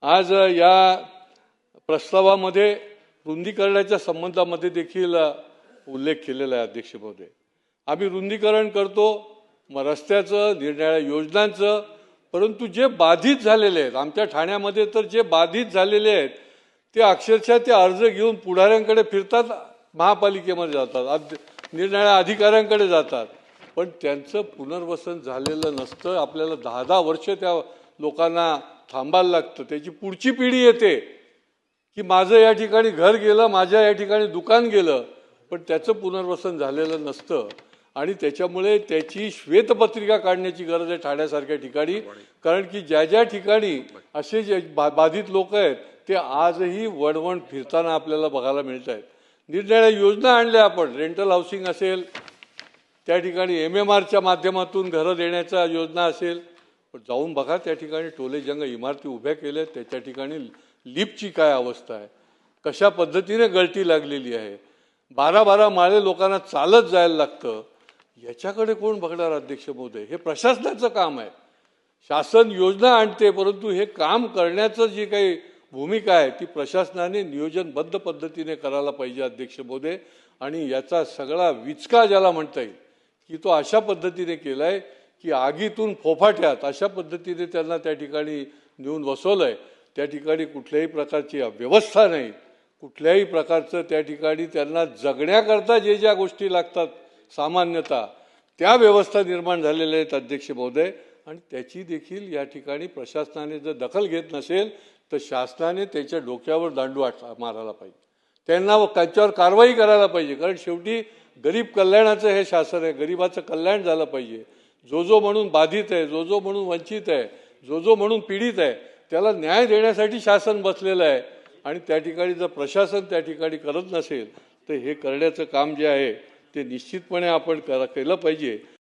आज या प्रस्तावामध्ये रुंदीकरणाच्या संबंधामध्ये देखील उल्लेख केलेला आहे अध्यक्ष महोदय। आम्ही रुंदीकरण करतो, मग रस्त्याचं, निरनिराळ्या योजनांचं, परंतु जे बाधित झालेले आहेत आमच्या ठाण्यामध्ये तर जे बाधित झालेले आहेत ते अक्षरशः ते अर्ज घेऊन पुढाऱ्यांकडे फिरतात, महापालिकेमध्ये जातात, निरनिराळ्या अधिकाऱ्यांकडे जातात, पण त्यांचं पुनर्वसन झालेलं नसतं। आपल्याला 10-10 वर्ष त्या लोकांना थांबायला लागतं। त्याची पुढची पिढी येते की माझं या ठिकाणी घर गेलं, माझ्या या ठिकाणी दुकान गेलं, पण त्याचं पुनर्वसन झालेलं नसतं आणि त्याच्यामुळे त्याची श्वेतपत्रिका काढण्याची गरज आहे ठाण्यासारख्या ठिकाणी। कारण की ज्या ज्या ठिकाणी असे जे बाधित लोक आहेत ते आजही वणवण फिरताना आपल्याला बघायला मिळत आहेत। निरनिराळ्या योजना आणल्या आपण, रेंटल हाऊसिंग असेल, त्या ठिकाणी MMRच्या माध्यमातून घरं देण्याचा योजना असेल, पण जाऊन बघा त्या ठिकाणी टोलेजंग इमारती उभ्या केल्या, त्याच्या ठिकाणी लिफ्टची काय अवस्था आहे, कशा पद्धतीने गळती लागलेली आहे, 12-12 माळे लोकांना चालत जायला लागतं। याच्याकडे कोण बघणार अध्यक्ष महोदय? हे प्रशासनाचं काम आहे। शासन योजना आणते, परंतु हे काम करण्याचं जी काही भूमिका आहे ती प्रशासनाने नियोजनबद्ध पद्धतीने करायला पाहिजे अध्यक्ष महोदय। आणि याचा सगळा विचका ज्याला म्हणता येईल की तो अशा पद्धतीने केलाय की आगीतून फोफाट्यात अशा पद्धतीने त्यांना त्या ठिकाणी नेऊन बसवलंय। त्या ठिकाणी कुठल्याही प्रकारची व्यवस्था नाही, कुठल्याही प्रकारचं त्या ठिकाणी त्यांना जगण्याकरता जे ज्या गोष्टी लागतात सामान्यतः त्या व्यवस्था निर्माण झालेल्या आहेत अध्यक्ष महोदय। आणि त्याची देखील या ठिकाणी प्रशासनाने जर दखल घेत नसेल तर शासनाने त्याच्या डोक्यावर दांडू मारायला पाहिजे, त्यांच्यावर कारवाई करायला पाहिजे। कारण शेवटी गरीब कल्याणाचं हे शासन आहे, गरिबाचं कल्याण झालं पाहिजे। जो म्हणून बाधित आहे, जो म्हणून वंचित आहे, जो म्हणून पीडित आहे, त्याला न्याय देण्यासाठी शासन बसलेलं आहे। आणि त्या ठिकाणी जर प्रशासन त्या ठिकाणी करत नसेल तर हे करण्याचं काम जे आहे ते निश्चितपणे आपण केलं पाहिजे।